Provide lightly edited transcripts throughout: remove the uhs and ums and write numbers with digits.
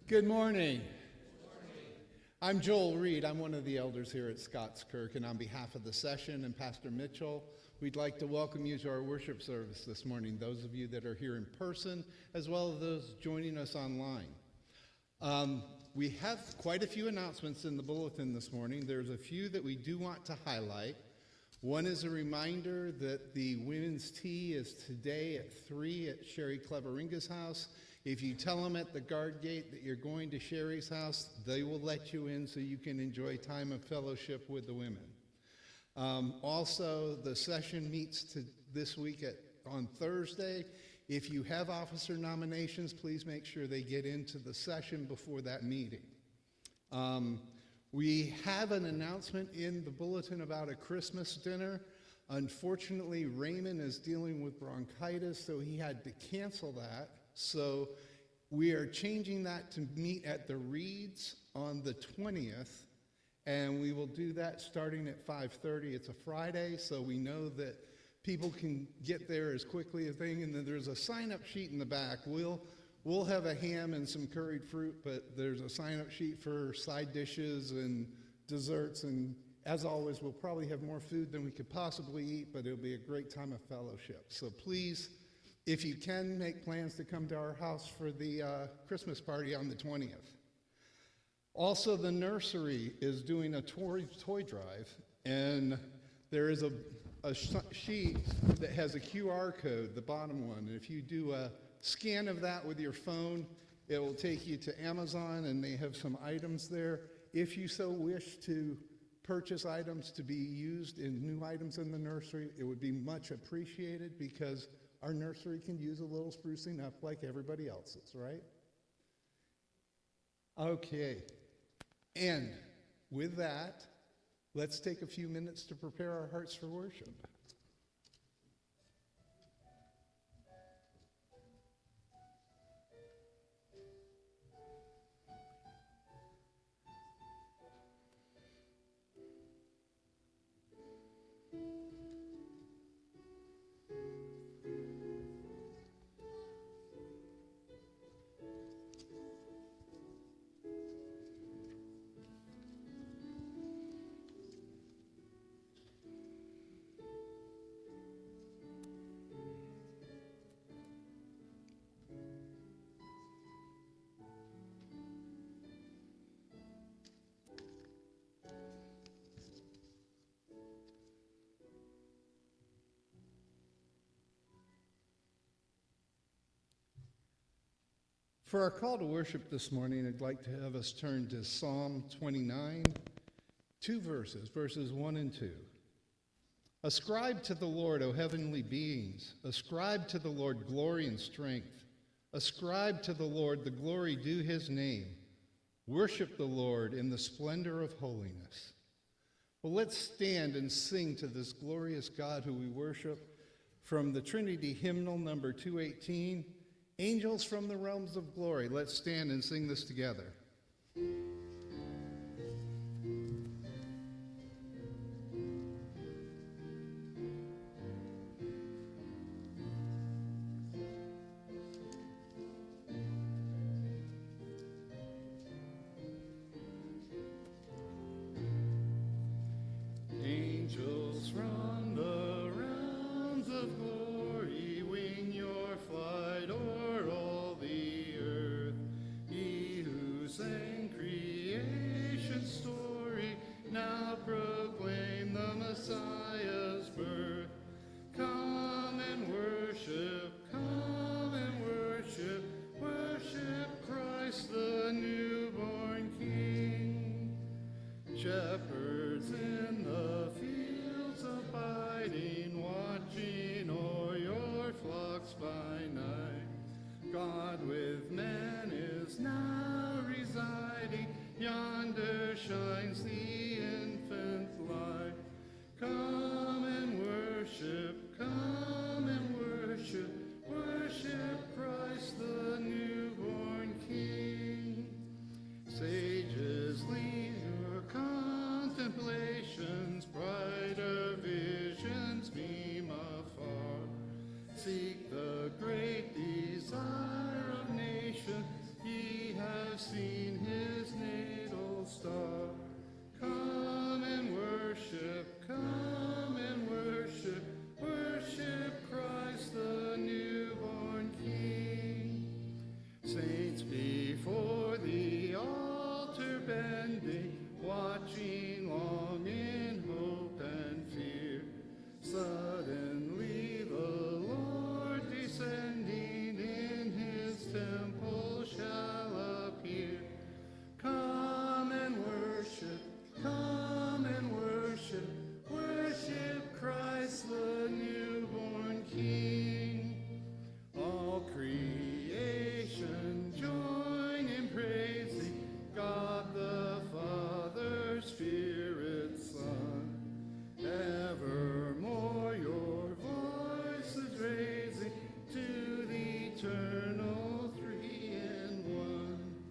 Good morning. I'm Joel Reed. I'm one of the elders here at Scots Kirk, and on behalf of the session and Pastor Mitchell, we'd like to welcome you to our worship service this morning, those of you that are here in person, as well as those joining us online. We have quite a few announcements in the bulletin this morning. There's a few that we do want to highlight. One is a reminder that the women's tea is today at 3 at Sherry Cleveringa's house. If you tell them at the guard gate that you're going to Sherry's house, they will let you in so you can enjoy time of fellowship with the women. Also, the session meets this week on Thursday. If you have officer nominations, please make sure they get into the session before that meeting. We have an announcement in the bulletin about a Christmas dinner. Unfortunately, Raymond is dealing with bronchitis, so he had to cancel that. So we are changing that to meet at the Reeds on the 20th, and we will do that starting at 5:30. It's a Friday, so we know that people can get there as quickly as they can. And then there's a sign-up sheet in the back. We'll have a ham and some curried fruit, but there's a sign-up sheet for side dishes and desserts. And as always, we'll probably have more food than we could possibly eat, but it'll be a great time of fellowship. So please, if you can, make plans to come to our house for the Christmas party on the 20th. Also, the nursery is doing a toy drive, and there is a sheet that has a QR code, the bottom one. And if you do a scan of that with your phone, it will take you to Amazon, and they have some items there. If you so wish to purchase items to be used in new items in the nursery, it would be much appreciated because our nursery can use a little sprucing up like everybody else's, right? Okay. And with that, let's take a few minutes to prepare our hearts for worship. For our call to worship this morning, I'd like to have us turn to Psalm 29, two verses 1 and 2. Ascribe to the Lord, O heavenly beings. Ascribe to the Lord glory and strength. Ascribe to the Lord the glory due his name. Worship the Lord in the splendor of holiness. Well, let's stand and sing to this glorious God who we worship from the Trinity hymnal number 218, Angels from the Realms of Glory. Let's stand and sing this together. Angels from the realms of glory, wing your flight o'er all the earth. He who sang creation's story, now proclaim the Messiah's birth. Come and worship, worship Christ the newborn King. Shepherds in the fields abiding, watching o'er your flocks by night. God with man is now residing, yonder shines the infant light. Come and worship, worship Christ the newborn King. Sages lead your contemplation have seen his natal star. Come and worship, worship Christ the newborn King. Saints before the altar bending, watching long in hope and fear. Suddenly the Lord descending in his temple shall appear. Come and worship, worship Christ the newborn King. All creation join in praising God the Father, Spirit, Son. Evermore your voices raising to the eternal three in one.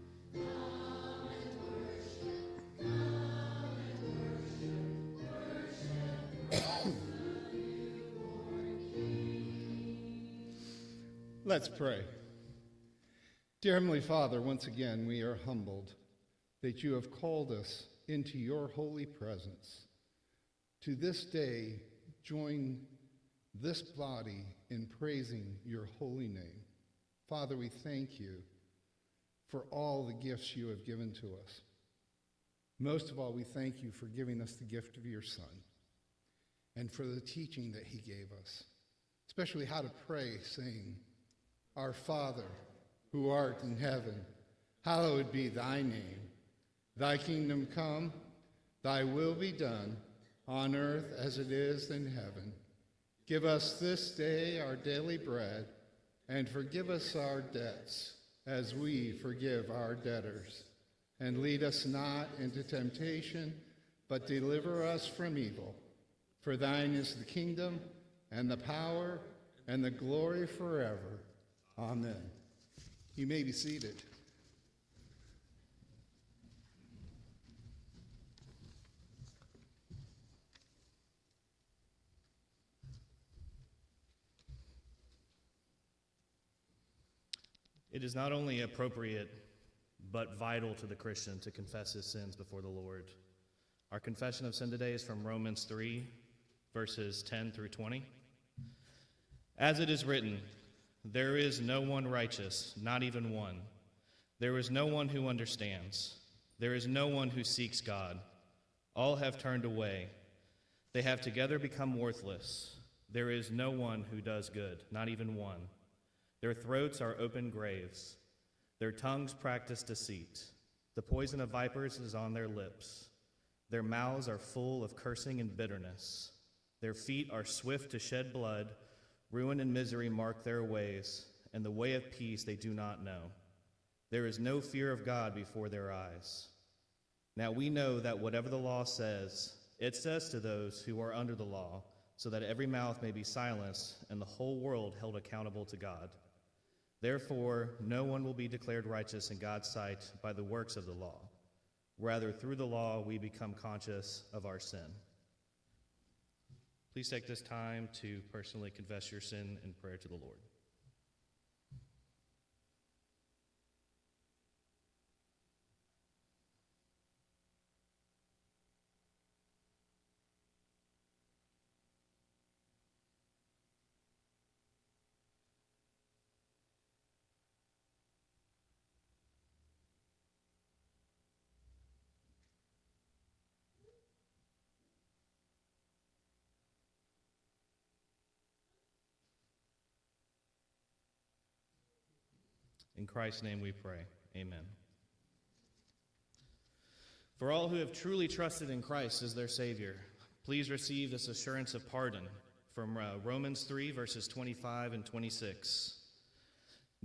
Let's pray. Dear Heavenly Father, once again we are humbled that you have called us into your holy presence. To this day, join this body in praising your holy name. Father, we thank you for all the gifts you have given to us. Most of all, we thank you for giving us the gift of your Son and for the teaching that he gave us, especially how to pray, saying, Our Father, who art in heaven, hallowed be thy name. Thy kingdom come, thy will be done, on earth as it is in heaven. Give us this day our daily bread, and forgive us our debts, as we forgive our debtors. And lead us not into temptation, but deliver us from evil. For thine is the kingdom, and the power, and the glory forever. Amen. You may be seated. It is not only appropriate, but vital to the Christian to confess his sins before the Lord. Our confession of sin today is from Romans 3, verses 10 through 20. As it is written, there is no one righteous, not even one. There is no one who understands. There is no one who seeks God. All have turned away. They have together become worthless. There is no one who does good, not even one. Their throats are open graves. Their tongues practice deceit. The poison of vipers is on their lips. Their mouths are full of cursing and bitterness. Their feet are swift to shed blood. Ruin and misery mark their ways, and the way of peace they do not know. There is no fear of God before their eyes. Now we know that whatever the law says, it says to those who are under the law, so that every mouth may be silenced and the whole world held accountable to God. Therefore, no one will be declared righteous in God's sight by the works of the law. Rather, through the law, we become conscious of our sin. Please take this time to personally confess your sin in prayer to the Lord. In Christ's name we pray. Amen. For all who have truly trusted in Christ as their Savior, please receive this assurance of pardon from Romans 3, verses 25 and 26.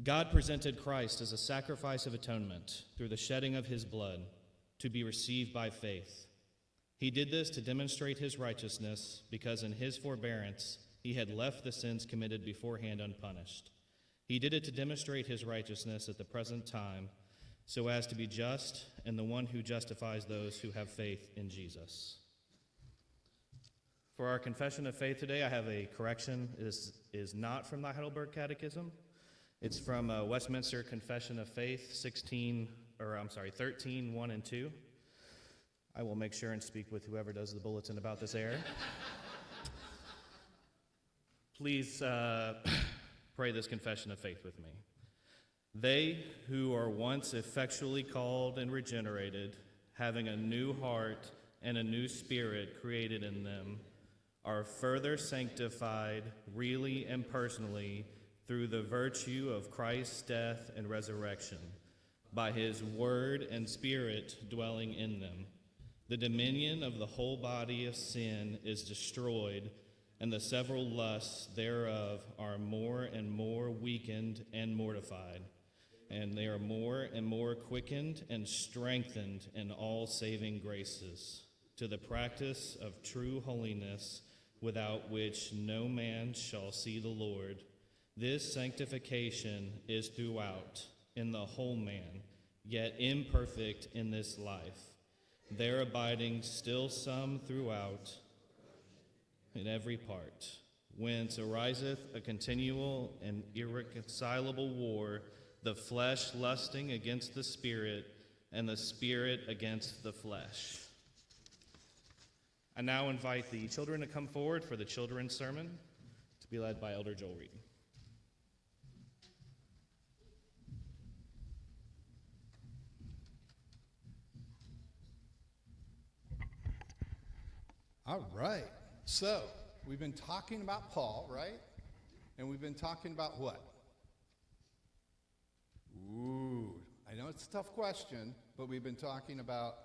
God presented Christ as a sacrifice of atonement through the shedding of his blood to be received by faith. He did this to demonstrate his righteousness because in his forbearance he had left the sins committed beforehand unpunished. He did it to demonstrate his righteousness at the present time, so as to be just and the one who justifies those who have faith in Jesus. For our confession of faith today, I have a correction. It is not from the Heidelberg Catechism. It's from Westminster Confession of Faith, 13, 1 and 2. I will make sure and speak with whoever does the bulletin about this error. Please pray this confession of faith with me. They who are once effectually called and regenerated, having a new heart and a new spirit created in them, are further sanctified really and personally through the virtue of Christ's death and resurrection, by his word and spirit dwelling in them. The dominion of the whole body of sin is destroyed, and the several lusts thereof are more and more weakened and mortified, and they are more and more quickened and strengthened in all saving graces, to the practice of true holiness, without which no man shall see the Lord. This sanctification is throughout, in the whole man, yet imperfect in this life, there abiding still some throughout, in every part, whence ariseth a continual and irreconcilable war, the flesh lusting against the spirit, and the spirit against the flesh. I now invite the children to come forward for the children's sermon, to be led by Elder Joel Reed. All right. So, we've been talking about Paul, right? And we've been talking about what? Ooh, I know it's a tough question, but we've been talking about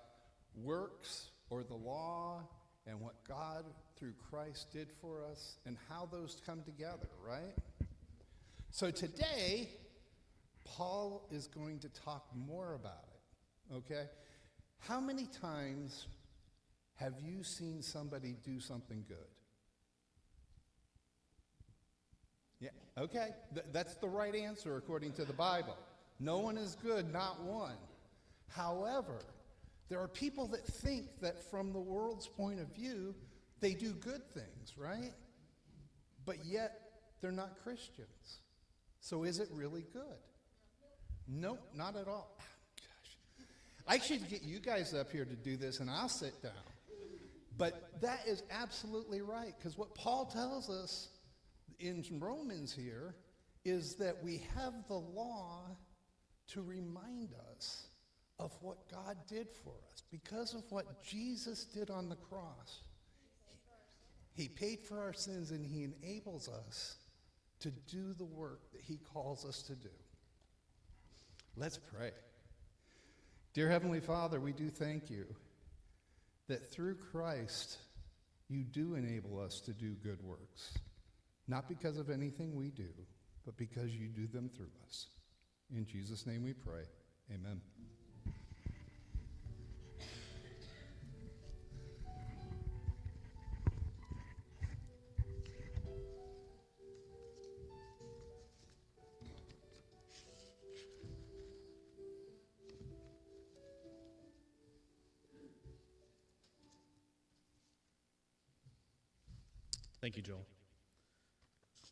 works or the law and what God through Christ did for us and how those come together, right? So today, Paul is going to talk more about it, okay? How many times have you seen somebody do something good? Yeah, okay, that's the right answer according to the Bible. No one is good, not one. However, there are people that think that from the world's point of view, they do good things, right? But yet, they're not Christians. So is it really good? Nope, not at all. Gosh. I should get you guys up here to do this and I'll sit down. But that is absolutely right, because what Paul tells us in Romans here is that we have the law to remind us of what God did for us. Because of what Jesus did on the cross, he paid for our sins and he enables us to do the work that he calls us to do. Let's pray. Dear Heavenly Father, we do thank you that through Christ, you do enable us to do good works, not because of anything we do, but because you do them through us. In Jesus' name we pray. Amen. Thank you, Joel.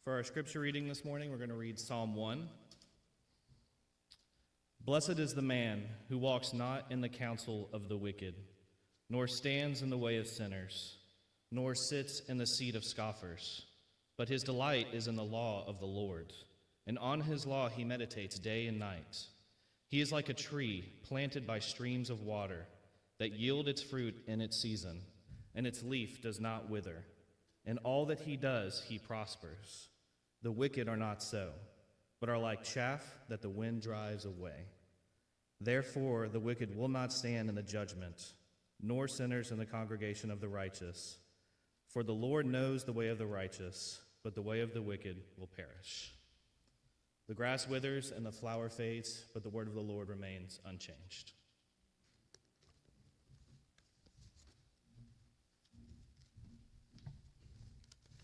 For our scripture reading this morning, we're going to read Psalm 1. Blessed is the man who walks not in the counsel of the wicked, nor stands in the way of sinners, nor sits in the seat of scoffers. But his delight is in the law of the Lord, and on his law he meditates day and night. He is like a tree planted by streams of water, that yield its fruit in its season, and its leaf does not wither. In all that he does, he prospers. The wicked are not so, but are like chaff that the wind drives away. Therefore, the wicked will not stand in the judgment, nor sinners in the congregation of the righteous. For the Lord knows the way of the righteous, but the way of the wicked will perish. The grass withers and the flower fades, but the word of the Lord remains unchanged.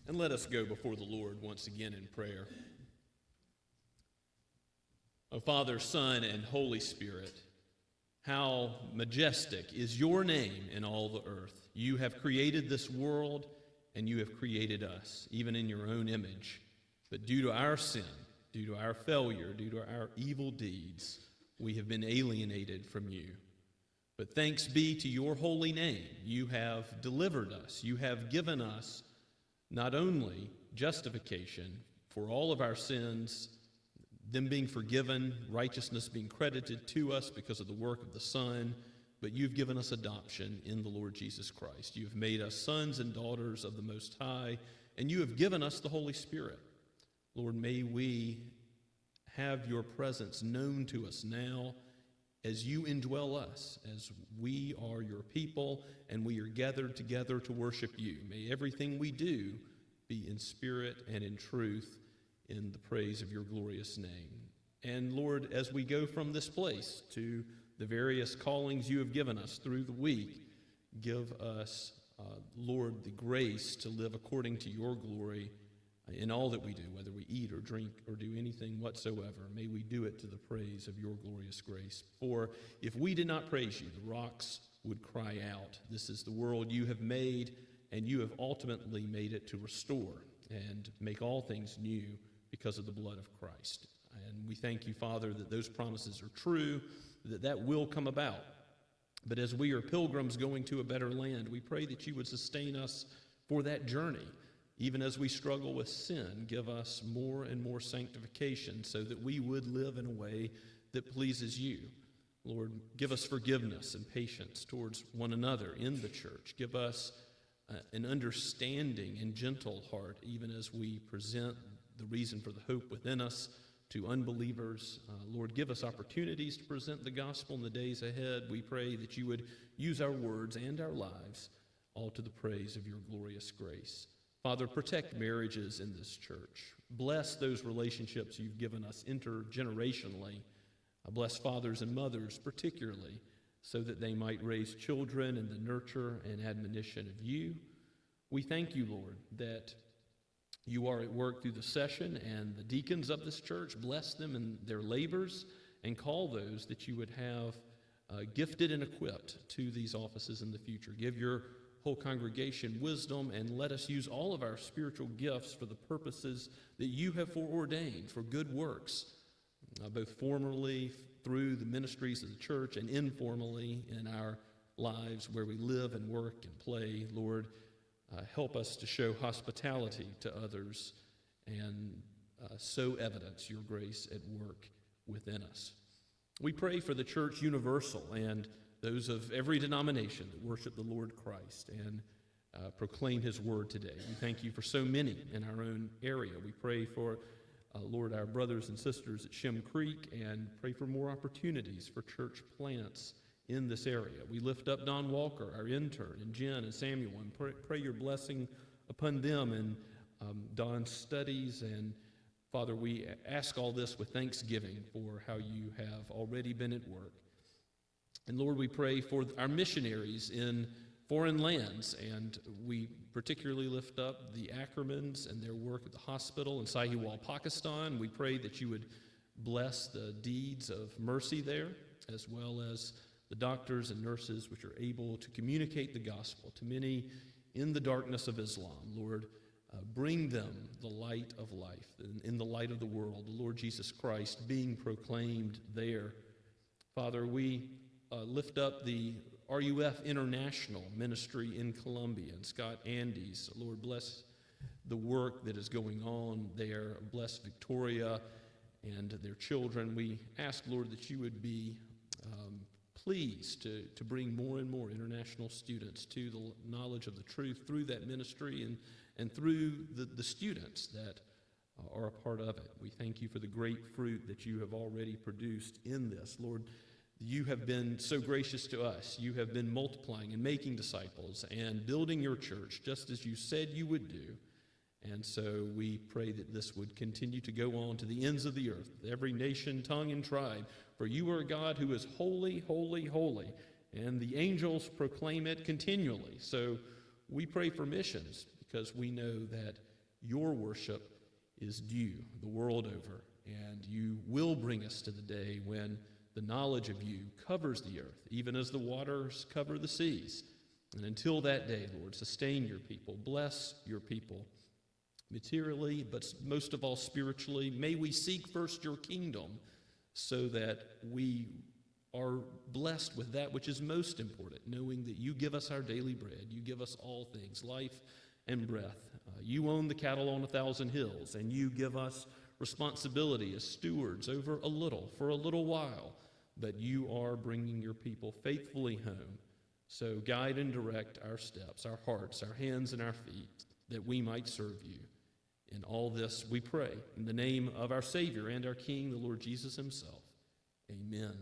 And let us go before the Lord once again in prayer. O Father, Son, and Holy Spirit, how majestic is your name in all the earth. You have created this world, and you have created us, even in your own image. But due to our sin, due to our failure, due to our evil deeds, We have been alienated from you. But thanks be to your holy name. You have delivered us. You have given us not only justification for all of our sins, them being forgiven, righteousness being credited to us because of the work of the Son, but you've given us adoption in the Lord Jesus Christ. You have made us sons and daughters of the Most High, and you have given us the Holy Spirit. Lord, may we have your presence known to us now as you indwell us, as we are your people and we are gathered together to worship you. May everything we do be in spirit and in truth in the praise of your glorious name. And Lord, as we go from this place to the various callings you have given us through the week, give us, Lord, the grace to live according to your glory in all that we do, whether we eat or drink or do anything whatsoever. May we do it to the praise of your glorious grace. For if we did not praise you, the rocks would cry out. This is the world you have made, and you have ultimately made it to restore and make all things new because of the blood of Christ. And we thank you, Father, that those promises are true, that will come about. But as we are pilgrims going to a better land, we pray that you would sustain us for that journey. Even as we struggle with sin, give us more and more sanctification so that we would live in a way that pleases you. Lord, give us forgiveness and patience towards one another in the church. Give us an understanding and gentle heart, even as we present the reason for the hope within us to unbelievers. Lord, give us opportunities to present the gospel in the days ahead. We pray that you would use our words and our lives all to the praise of your glorious grace. Father, protect marriages in this church. Bless those relationships you've given us intergenerationally. Bless fathers and mothers particularly, so that they might raise children in the nurture and admonition of you. We thank you, Lord, that you are at work through the session and the deacons of this church. Bless them in their labors and call those that you would have gifted and equipped to these offices in the future. Give your whole congregation wisdom, and let us use all of our spiritual gifts for the purposes that you have foreordained for good works, both formally through the ministries of the church and informally in our lives where we live and work and play. Lord, help us to show hospitality to others and so evidence your grace at work within us. We pray for the church universal and those of every denomination that worship the Lord Christ and proclaim his word today. We thank you for so many in our own area. We pray for, Lord, our brothers and sisters at Shem Creek, and pray for more opportunities for church plants in this area. We lift up Don Walker, our intern, and Jen and Samuel, and pray your blessing upon them and Don's studies. And Father, we ask all this with thanksgiving for how you have already been at work. And Lord, we pray for our missionaries in foreign lands, and we particularly lift up the Ackermans and their work at the hospital in Sahiwal, Pakistan. We pray that you would bless the deeds of mercy there, as well as the doctors and nurses which are able to communicate the gospel to many in the darkness of Islam. Lord, bring them the light of life, in the light of the world, the Lord Jesus Christ being proclaimed there. Father, we lift up the RUF International Ministry in Colombia and Scott Andes. Lord, bless the work that is going on there. Bless Victoria and their children. We ask, Lord, that you would be pleased to bring more and more international students to the knowledge of the truth through that ministry and through the students that are a part of it. We thank you for the great fruit that you have already produced in this. Lord, you have been so gracious to us. You have been multiplying and making disciples and building your church just as you said you would do. And so we pray that this would continue to go on to the ends of the earth, every nation, tongue, and tribe. For you are a God who is holy, holy, holy, and the angels proclaim it continually. So we pray for missions because we know that your worship is due the world over, and you will bring us to the day when the knowledge of you covers the earth, even as the waters cover the seas. And until that day, Lord, sustain your people, bless your people materially, but most of all spiritually. May we seek first your kingdom so that we are blessed with that which is most important, knowing that you give us our daily bread, you give us all things, life and breath. You own the cattle on 1,000 hills, and you give us responsibility as stewards over a little, for a little while, but you are bringing your people faithfully home. So guide and direct our steps, our hearts, our hands, and our feet, that we might serve you. In all this we pray, in the name of our Savior and our King, the Lord Jesus himself. Amen.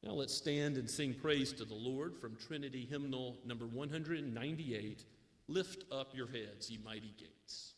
Now let's stand and sing praise to the Lord from Trinity Hymnal number 198, Lift Up Your Heads, Ye Mighty Gates.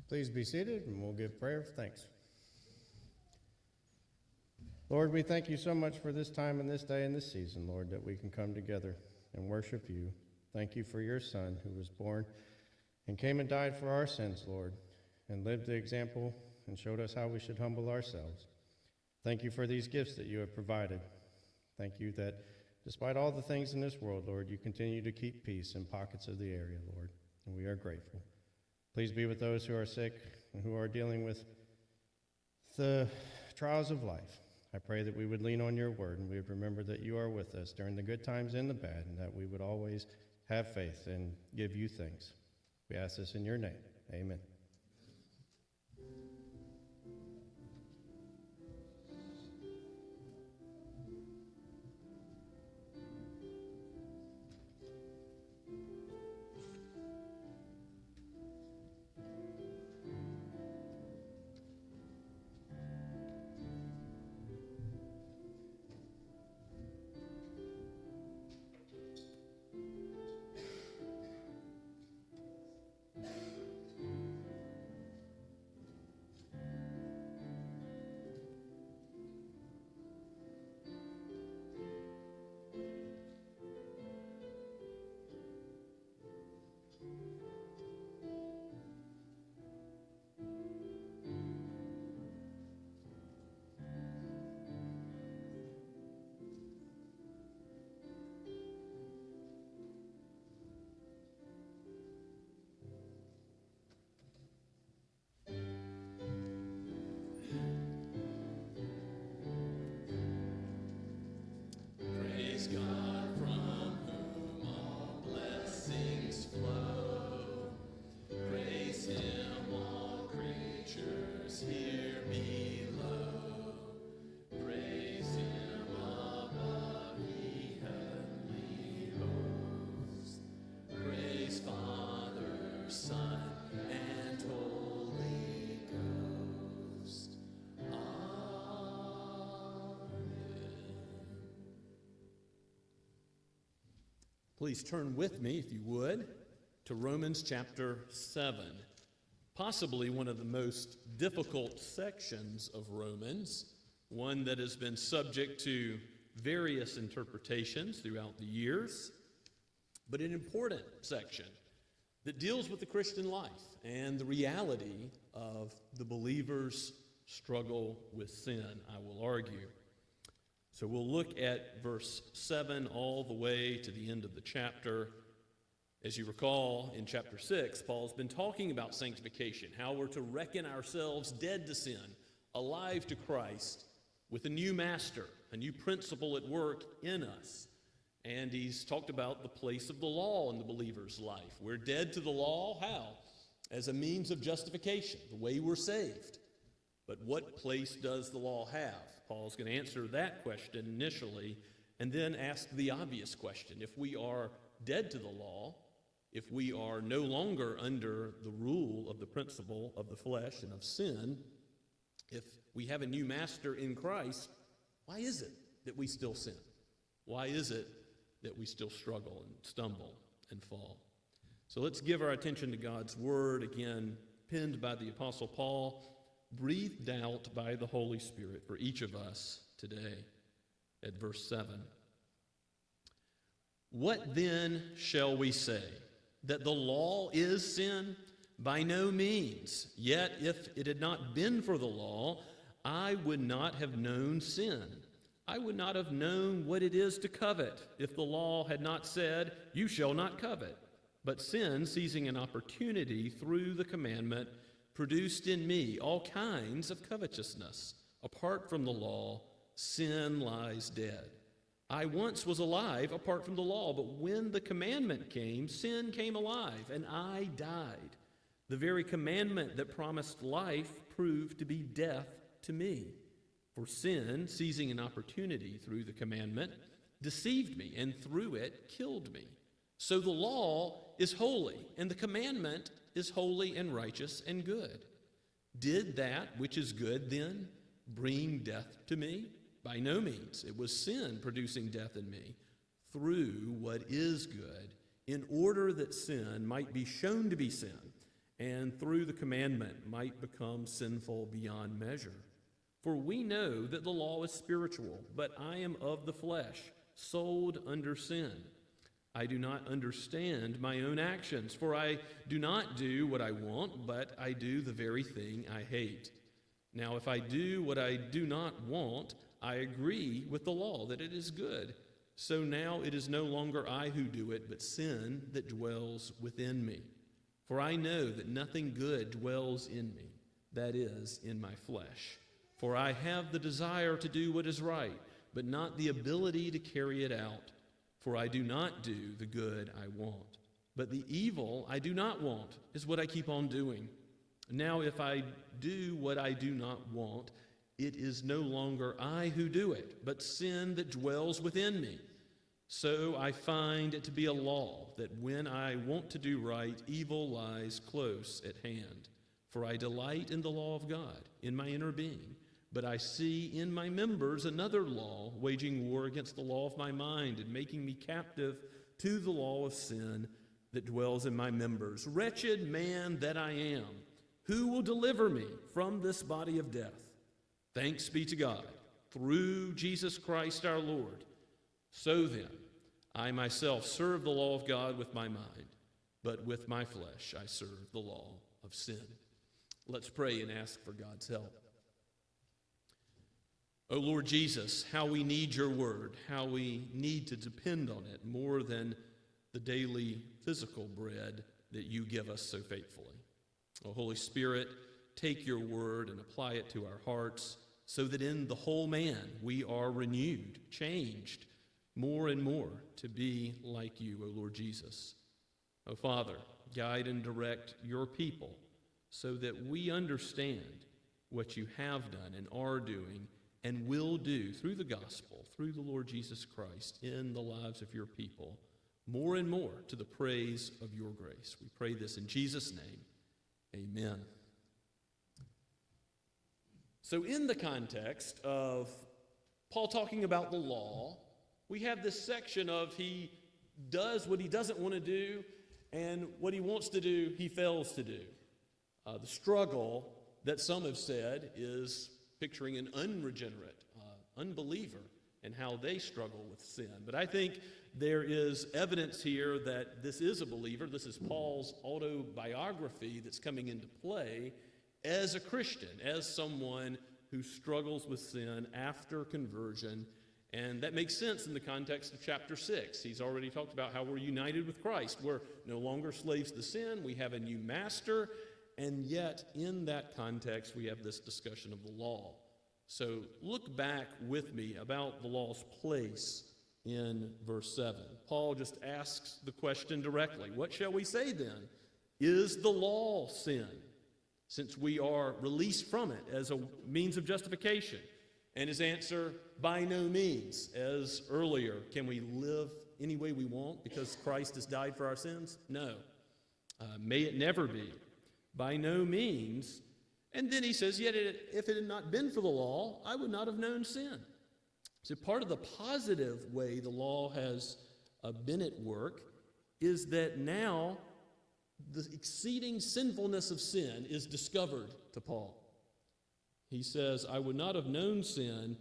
Please be seated, and we'll give prayer of thanks. Lord, we thank you so much for this time and this day and this season, Lord, that we can come together and worship you. Thank you for your Son who was born and came and died for our sins, Lord, and lived the example and showed us how we should humble ourselves. Thank you for these gifts that you have provided. Thank you that despite all the things in this world, Lord, you continue to keep peace in pockets of the area, Lord, and we are grateful. Please be with those who are sick and who are dealing with the trials of life. I pray that we would lean on your word and we would remember that you are with us during the good times and the bad, and that we would always have faith and give you thanks. We ask this in your name. Amen. Please turn with me, if you would, to Romans chapter 7. Possibly one of the most difficult sections of Romans, one that has been subject to various interpretations throughout the years, but an important section that deals with the Christian life and the reality of the believer's struggle with sin, I will argue. So we'll look at verse 7 all the way to the end of the chapter. As you recall, in chapter 6, Paul's been talking about sanctification, how we're to reckon ourselves dead to sin, alive to Christ, with a new master, a new principle at work in us. And he's talked about the place of the law in the believer's life. We're dead to the law, how? As a means of justification, the way we're saved. But what place does the law have? Paul's going to answer that question initially, and then ask the obvious question. If we are dead to the law, if we are no longer under the rule of the principle of the flesh and of sin, if we have a new master in Christ, why is it that we still sin? Why is it that we still struggle and stumble and fall? So let's give our attention to God's word, again, penned by the Apostle Paul, breathed out by the Holy Spirit for each of us today at verse 7. What then shall we say? That the law is sin? By no means. Yet if it had not been for the law, I would not have known sin. I would not have known what it is to covet if the law had not said, you shall not covet. But sin, seizing an opportunity through the commandment, produced in me all kinds of covetousness. Apart from the law, sin lies dead. I once was alive apart from the law, but when the commandment came, sin came alive, and I died. The very commandment that promised life proved to be death to me. For sin, seizing an opportunity through the commandment, deceived me, and through it killed me. So the law is holy, and the commandment is holy and righteous and good. Did that which is good then bring death to me? By no means. It was sin producing death in me through what is good, in order that sin might be shown to be sin, and through the commandment might become sinful beyond measure. For we know that the law is spiritual, but I am of the flesh, sold under sin. I do not understand my own actions, for I do not do what I want, but I do the very thing I hate. Now, if I do what I do not want, I agree with the law that it is good. So now it is no longer I who do it, but sin that dwells within me. For I know that nothing good dwells in me, that is, in my flesh. For I have the desire to do what is right, but not the ability to carry it out. For I do not do the good I want, but the evil I do not want is what I keep on doing. Now if I do what I do not want, it is no longer I who do it, but sin that dwells within me. So I find it to be a law that when I want to do right, evil lies close at hand. For I delight in the law of God, in my inner being. But I see in my members another law, waging war against the law of my mind and making me captive to the law of sin that dwells in my members. Wretched man that I am, who will deliver me from this body of death? Thanks be to God, through Jesus Christ our Lord. So then, I myself serve the law of God with my mind, but with my flesh I serve the law of sin. Let's pray and ask for God's help. O Lord Jesus, how we need your word, how we need to depend on it more than the daily physical bread that you give us so faithfully. O Holy Spirit, take your word and apply it to our hearts so that in the whole man we are renewed, changed more and more to be like you, O Lord Jesus. O Father, guide and direct your people so that we understand what you have done and are doing and will do through the gospel, through the Lord Jesus Christ, in the lives of your people, more and more to the praise of your grace. We pray this in Jesus' name. Amen. So in the context of Paul talking about the law, we have this section of he does what he doesn't want to do, and what he wants to do, he fails to do. The struggle that some have said is picturing an unregenerate unbeliever and how they struggle with sin. But I think there is evidence here that this is a believer. This is Paul's autobiography that's coming into play as a Christian, as someone who struggles with sin after conversion. And that makes sense in the context of chapter 6. He's already talked about how we're united with Christ. We're no longer slaves to sin. We have a new master. And yet, in that context, we have this discussion of the law. So look back with me about the law's place in verse 7. Paul just asks the question directly. What shall we say then? Is the law sin? Since we are released from it as a means of justification. And his answer, by no means. As earlier, can we live any way we want because Christ has died for our sins? No. May it never be. By no means. And then he says, yet if it had not been for the law, I would not have known sin. So part of the positive way the law has been at work is that now the exceeding sinfulness of sin is discovered to Paul. He says, I would not have known sin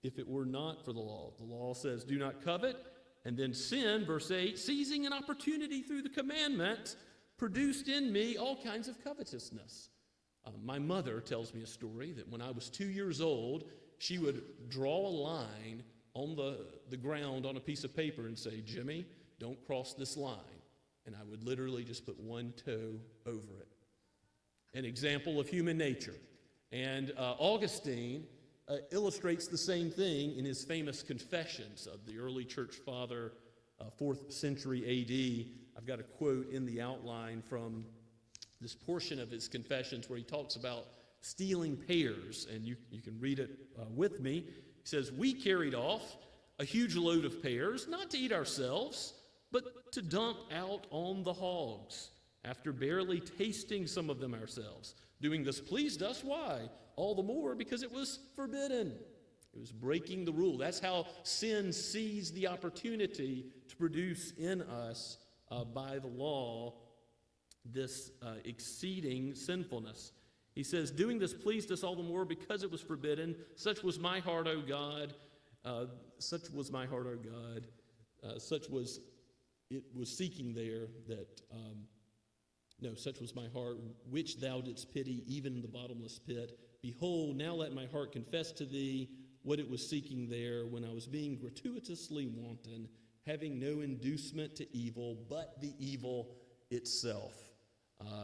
if it were not for the law. The law says, do not covet. And then sin, verse 8, seizing an opportunity through the commandment, produced in me all kinds of covetousness. My mother tells me a story that when I was 2 years old, she would draw a line on the ground on a piece of paper and say, Jimmy, don't cross this line. And I would literally just put one toe over it. An example of human nature. And Augustine illustrates the same thing in his famous Confessions of the early church father, 4th century A.D. I've got a quote in the outline from this portion of his Confessions where he talks about stealing pears, and you can read it with me. He says, we carried off a huge load of pears, not to eat ourselves, but to dump out on the hogs, after barely tasting some of them ourselves. Doing this pleased us. Why? All the more because it was forbidden. It was breaking the rule. That's how sin seized the opportunity to produce in us by the law this exceeding sinfulness. He says, doing this pleased us all the more because it was forbidden. Such was my heart, O God. Such was my heart, O God. It was seeking there that... such was my heart, which thou didst pity, even in the bottomless pit. Behold, now let my heart confess to thee what it was seeking there when I was being gratuitously wanton, having no inducement to evil, but the evil itself.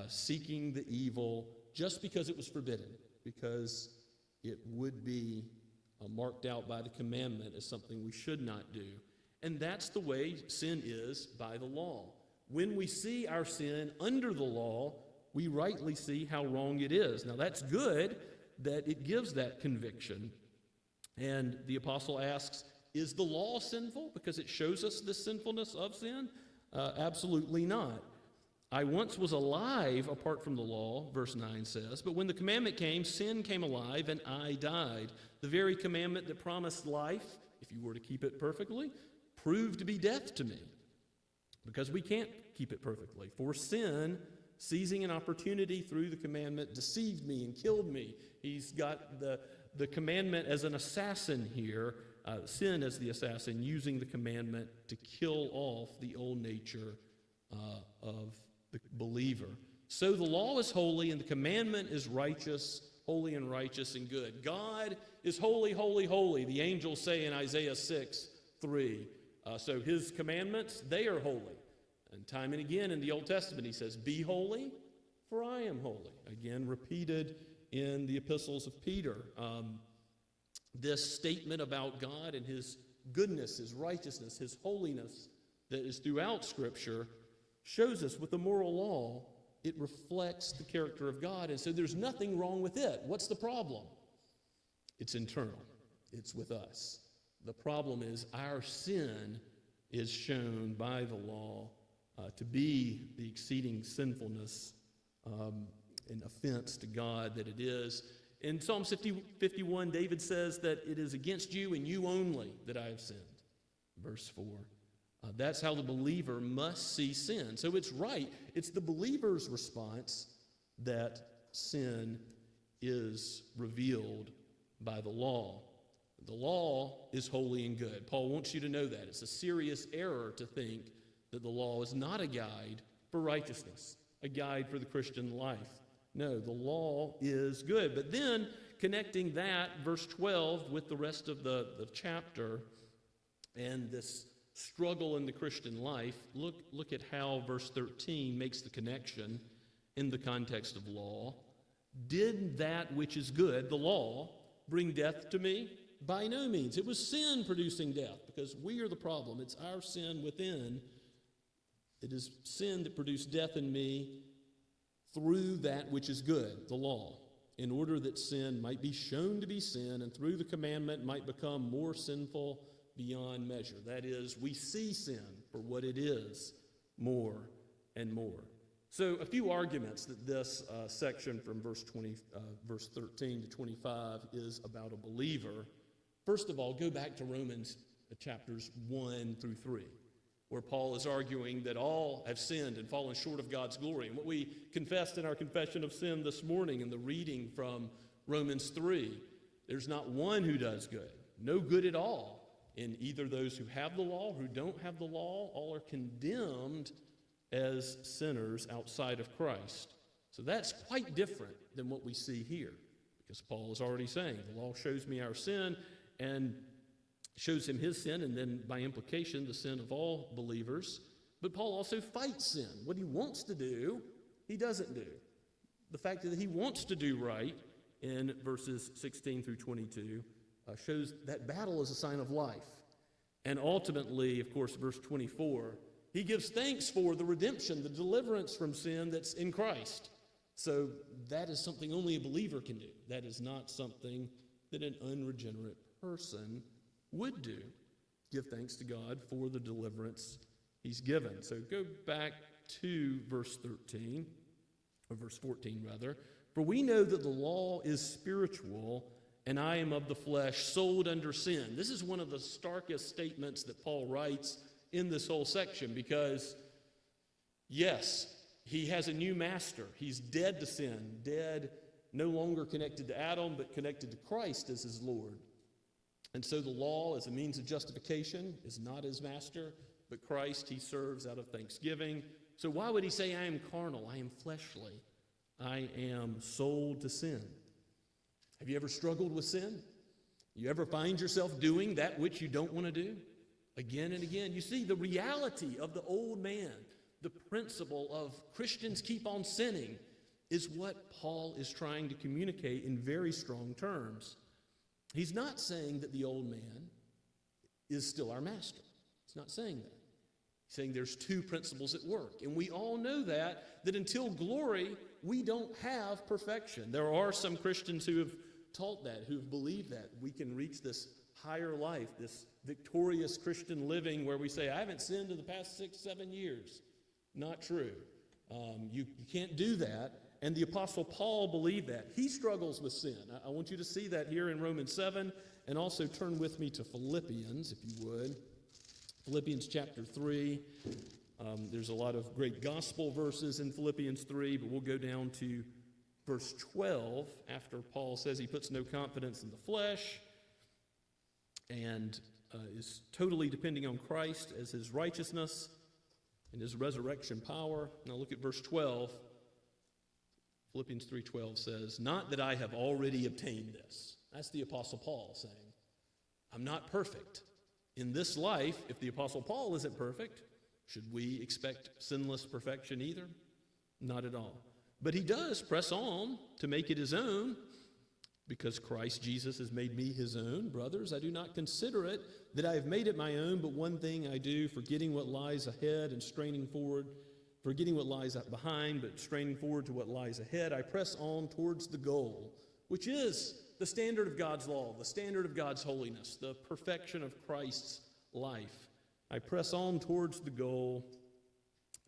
Seeking the evil just because it was forbidden, because it would be marked out by the commandment as something we should not do. And that's the way sin is by the law. When we see our sin under the law, we rightly see how wrong it is. Now, that's good that it gives that conviction. And the apostle asks, is the law sinful because it shows us the sinfulness of sin? Absolutely not. I once was alive apart from the law, verse 9 says, but when the commandment came, sin came alive and I died. The very commandment that promised life, if you were to keep it perfectly, proved to be death to me. Because we can't keep it perfectly. For sin, seizing an opportunity through the commandment, deceived me and killed me. He's got the commandment as an assassin here, sin as the assassin, using the commandment to kill off the old nature of the believer. So the law is holy and the commandment is righteous, holy and righteous and good. God is holy, holy, holy, the angels say in Isaiah 6:3. So his commandments, they are holy. And time and again in the Old Testament he says, be holy, for I am holy. Again, repeated in the epistles of Peter. This statement about God and his goodness, his righteousness, his holiness that is throughout Scripture shows us with the moral law, it reflects the character of God. And so there's nothing wrong with it. What's the problem? It's internal. It's with us. The problem is our sin is shown by the law to be the exceeding sinfulness and offense to God that it is. In Psalm 51, David says that it is against you and you only that I have sinned. Verse 4. That's how the believer must see sin. So it's right. It's the believer's response that sin is revealed by the law. The law is holy and good. Paul wants you to know that. It's a serious error to think that the law is not a guide for righteousness, a guide for the Christian life. No, the law is good. But then connecting that, verse 12, with the rest of the chapter and this struggle in the Christian life, look at how verse 13 makes the connection in the context of law. Did that which is good, the law, bring death to me? By no means. It was sin producing death, because we are the problem. It's our sin within. It is sin that produced death in me through that which is good, the law, in order that sin might be shown to be sin, and through the commandment might become more sinful beyond measure. That is, we see sin for what it is more and more. So a few arguments that this section from verse 13 to 25 is about a believer. First of all, go back to Romans chapters 1 through 3, where Paul is arguing that all have sinned and fallen short of God's glory. And what we confessed in our confession of sin this morning in the reading from Romans 3, there's not one who does good, no good at all. In either those who have the law or who don't have the law, all are condemned as sinners outside of Christ. So that's quite different than what we see here, because Paul is already saying the law shows me our sin and shows him his sin, and then by implication the sin of all believers. But Paul also fights sin. What he wants to do, he doesn't do. The fact that he wants to do right in verses 16 through 22 shows that battle is a sign of life. And ultimately, of course, verse 24, he gives thanks for the redemption, the deliverance from sin that's in Christ. So that is something only a believer can do. That is not something that an unregenerate person would do. Give thanks to God for the deliverance he's given. So go back to verse 13, or verse 14 rather. For we know that the law is spiritual, and I am of the flesh, sold under sin. This is one of the starkest statements that Paul writes in this whole section, because yes, he has a new master. He's dead to sin, dead, no longer connected to Adam, but connected to Christ as his Lord. And so the law, as a means of justification, is not his master, but Christ he serves out of thanksgiving. So why would he say, I am carnal, I am fleshly, I am sold to sin? Have you ever struggled with sin? You ever find yourself doing that which you don't want to do? Again and again. You see, the reality of the old man, the principle of Christians keep on sinning, is what Paul is trying to communicate in very strong terms. He's not saying that the old man is still our master. He's not saying that. He's saying there's two principles at work. And we all know that until glory, we don't have perfection. There are some Christians who have taught that, who have believed that. We can reach this higher life, this victorious Christian living where we say, I haven't sinned in the past 6-7 years. Not true. You can't do that. And the Apostle Paul believed that. He struggles with sin. I want you to see that here in Romans 7, and also turn with me to Philippians, if you would. Philippians chapter 3. There's a lot of great gospel verses in Philippians 3, but we'll go down to verse 12 after Paul says he puts no confidence in the flesh and is totally depending on Christ as his righteousness and his resurrection power. Now look at verse 12. Philippians 3:12 says, not that I have already obtained this. That's the Apostle Paul saying, I'm not perfect. In this life, if the Apostle Paul isn't perfect, should we expect sinless perfection either? Not at all. But he does press on to make it his own, because Christ Jesus has made me his own. Brothers, I do not consider it that I have made it my own, but one thing I do, forgetting what lies ahead and straining forward, forgetting what lies behind, but straining forward to what lies ahead, I press on towards the goal, which is the standard of God's law, the standard of God's holiness, the perfection of Christ's life. I press on towards the goal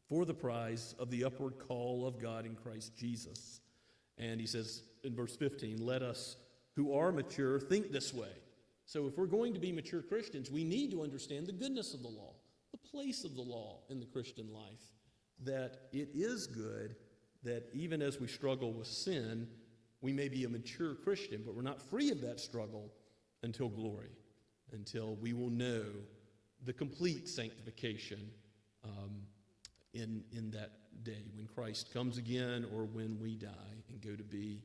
for the prize of the upward call of God in Christ Jesus. And he says in verse 15, let us who are mature think this way. So if we're going to be mature Christians, we need to understand the goodness of the law, the place of the law in the Christian life, that it is good that even as we struggle with sin, we may be a mature Christian, but we're not free of that struggle until glory, until we will know the complete sanctification in that day when Christ comes again or when we die and go to be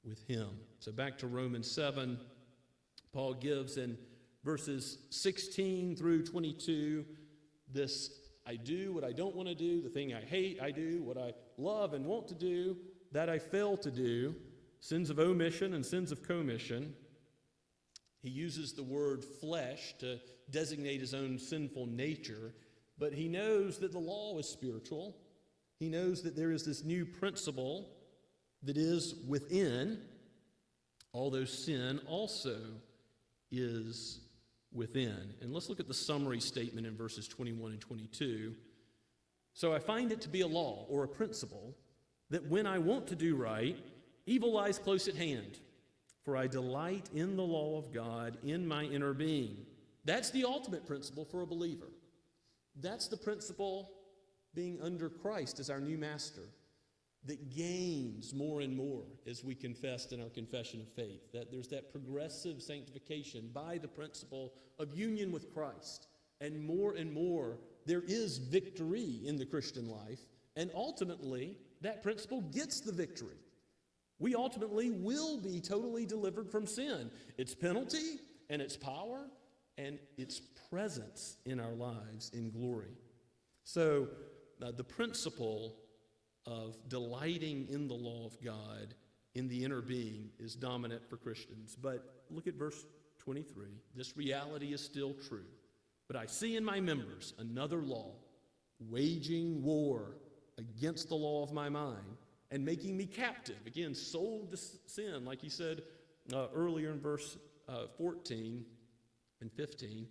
with him. So back to Romans 7, Paul gives in verses 16 through 22 this: I do what I don't want to do, the thing I hate I do, what I love and want to do, that I fail to do, sins of omission and sins of commission. He uses the word flesh to designate his own sinful nature, but he knows that the law is spiritual. He knows that there is this new principle that is within, although sin also is within. And let's look at the summary statement in verses 21 and 22. So I find it to be a law or a principle that when I want to do right, evil lies close at hand. For I delight in the law of God in my inner being. That's the ultimate principle for a believer. That's the principle being under Christ as our new master that gains more and more as we confessed in our confession of faith. That there's that progressive sanctification by the principle of union with Christ. And more there is victory in the Christian life. And ultimately, that principle gets the victory. We ultimately will be totally delivered from sin, its penalty and its power and its presence in our lives in glory. So the principle of delighting in the law of God in the inner being is dominant for Christians. But look at verse 23. This reality is still true. But I see in my members another law, waging war against the law of my mind, and making me captive, again, sold to sin, like he said earlier in verse 14 and 15.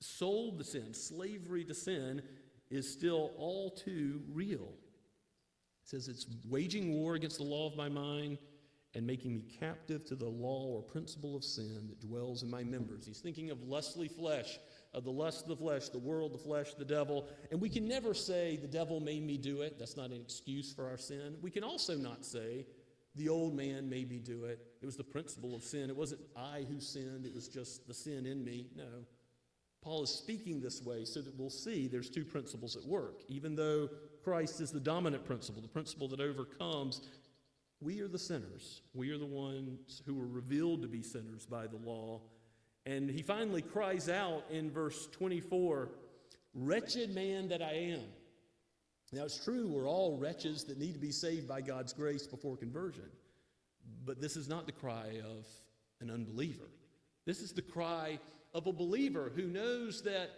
Sold to sin, slavery to sin is still all too real. It says it's waging war against the law of my mind and making me captive to the law or principle of sin that dwells in my members. He's thinking of lustly flesh, of the lust of the flesh, the world, the flesh, the devil. And we can never say the devil made me do it. That's not an excuse for our sin. We can also not say the old man made me do it. It was the principle of sin. It wasn't I who sinned. It was just the sin in me. No. Paul is speaking this way so that we'll see there's two principles at work. Even though Christ is the dominant principle, the principle that overcomes, we are the sinners. We are the ones who were revealed to be sinners by the law. And he finally cries out in verse 24, "Wretched man that I am." Now it's true, we're all wretches that need to be saved by God's grace before conversion. But this is not the cry of an unbeliever. This is the cry of a believer who knows that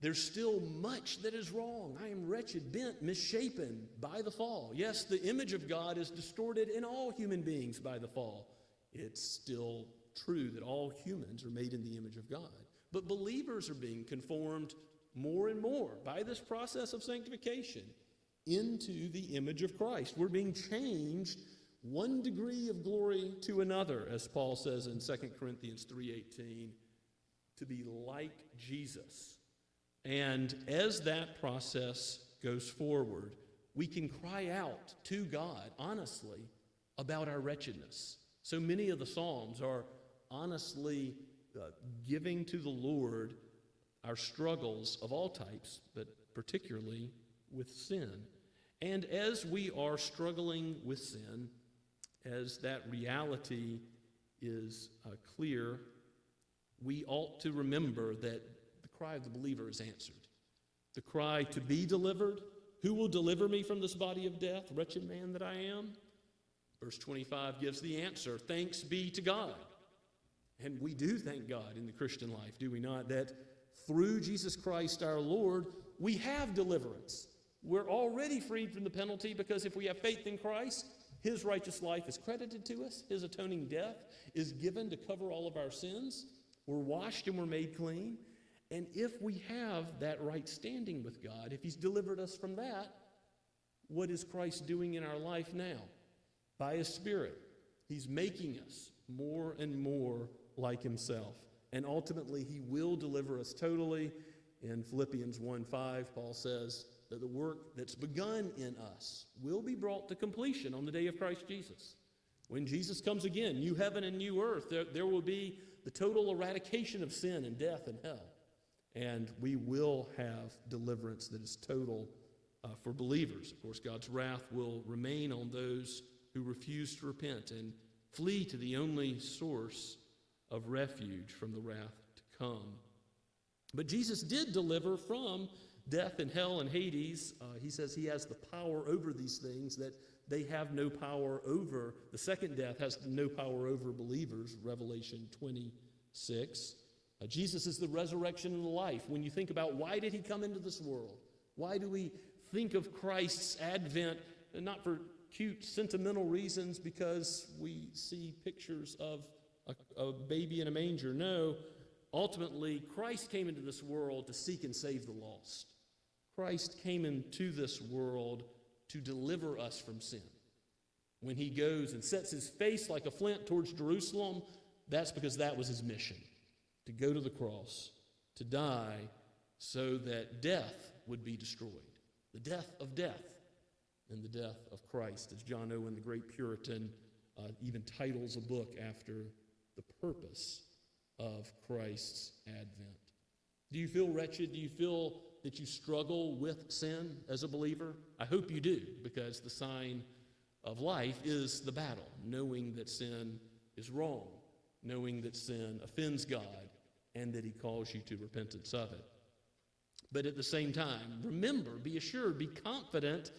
there's still much that is wrong. I am wretched, bent, misshapen by the fall. Yes, the image of God is distorted in all human beings by the fall. It's still true that all humans are made in the image of God. But believers are being conformed more and more by this process of sanctification into the image of Christ. We're being changed one degree of glory to another, as Paul says in 2 Corinthians 3:18, to be like Jesus. And as that process goes forward, we can cry out to God honestly about our wretchedness. So many of the Psalms are honestly giving to the Lord our struggles of all types, but particularly with sin. And as we are struggling with sin, as that reality is clear, we ought to remember that the cry of the believer is answered. The cry to be delivered, who will deliver me from this body of death, wretched man that I am? Verse 25 gives the answer, thanks be to God. And we do thank God in the Christian life, do we not? That through Jesus Christ our Lord, we have deliverance. We're already freed from the penalty because if we have faith in Christ, his righteous life is credited to us. His atoning death is given to cover all of our sins. We're washed and we're made clean. And if we have that right standing with God, if he's delivered us from that, what is Christ doing in our life now? By his Spirit, he's making us more and more like himself. And ultimately, he will deliver us totally In Philippians 1:5, Paul says that the work that's begun in us will be brought to completion on the day of Christ Jesus. When Jesus comes again, new heaven and new earth, there will be the total eradication of sin and death and hell. And we will have deliverance that is total for believers. Of course, God's wrath will remain on those who refuse to repent and flee to the only source of refuge from the wrath to come. But Jesus did deliver from death and hell and Hades. He says he has the power over these things that they have no power over. The second death has no power over believers, Revelation 26. Jesus is the resurrection and the life. When you think about why did he come into this world? Why do we think of Christ's advent, and not for cute, sentimental reasons because we see pictures of a baby in a manger? No, ultimately, Christ came into this world to seek and save the lost. Christ came into this world to deliver us from sin. When he goes and sets his face like a flint towards Jerusalem, that's because that was his mission, to go to the cross, to die so that death would be destroyed. The death of death and the death of Christ, as John Owen, the great Puritan, even titles a book after the purpose of Christ's advent. Do you feel wretched? Do you feel that you struggle with sin as a believer? I hope you do, because the sign of life is the battle, knowing that sin is wrong, knowing that sin offends God, and that he calls you to repentance of it. But at the same time, remember, be assured, be confident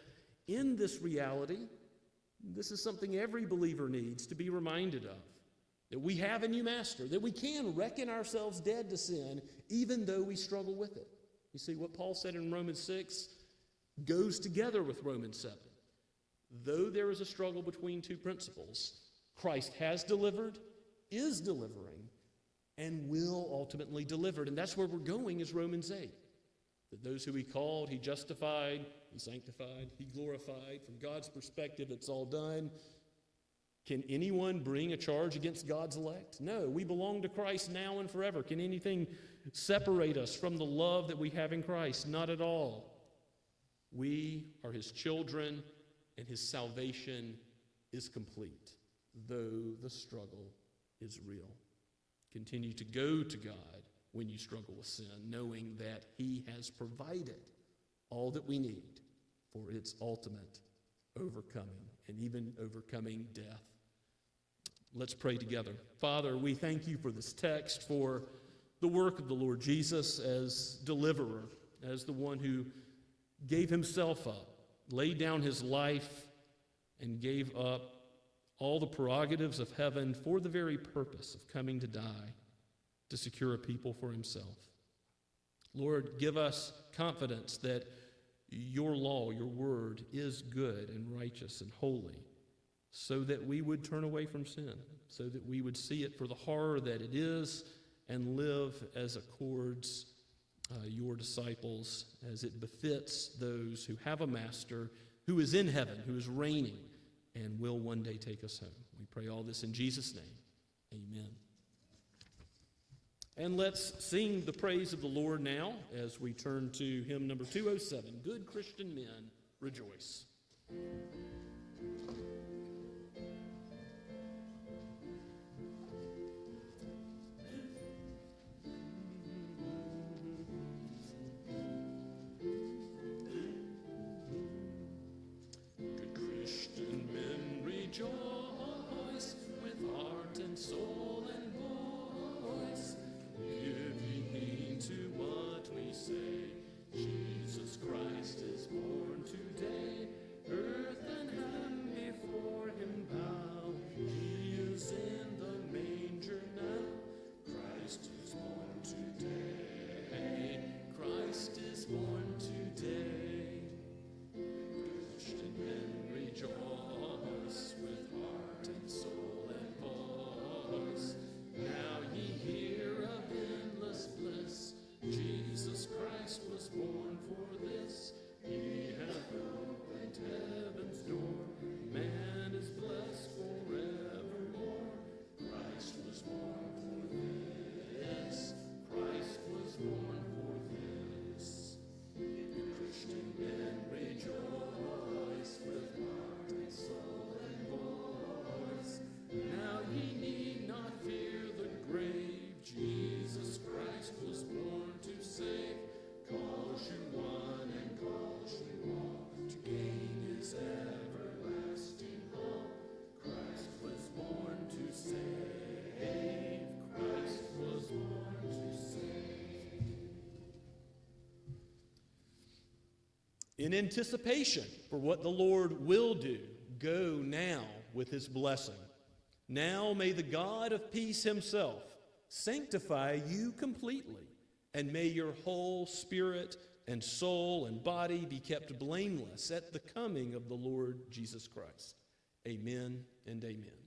in this reality. This is something every believer needs to be reminded of, that we have a new master, that we can reckon ourselves dead to sin even though we struggle with it. You see, what Paul said in Romans 6 goes together with Romans 7. Though there is a struggle between two principles, Christ has delivered, is delivering, and will ultimately deliver. And that's where we're going, is Romans 8. That those who he called, he justified, he sanctified, he glorified. From God's perspective, it's all done. Can anyone bring a charge against God's elect? No, we belong to Christ now and forever. Can anything separate us from the love that we have in Christ? Not at all. We are his children, and his salvation is complete, though the struggle is real. Continue to go to God when you struggle with sin, knowing that he has provided all that we need for its ultimate overcoming, and even overcoming death. Let's pray together. Father, we thank you for this text, for the work of the Lord Jesus as deliverer, as the one who gave himself up, laid down his life, and gave up all the prerogatives of heaven for the very purpose of coming to die, to secure a people for himself. Lord, give us confidence that your law, your word, is good and righteous and holy, so that we would turn away from sin, so that we would see it for the horror that it is and live as accords your disciples, as it befits those who have a master who is in heaven, who is reigning, and will one day take us home. We pray all this in Jesus' name. Amen. And let's sing the praise of the Lord now as we turn to hymn number 207, Good Christian Men, Rejoice. Good Christian men, rejoice with heart and soul and voice, giving heed to what we say. Jesus Christ is born today, earth and heaven in anticipation for what the Lord will do, go now with his blessing. Now may the God of peace himself sanctify you completely, and may your whole spirit and soul and body be kept blameless at the coming of the Lord Jesus Christ. Amen and amen.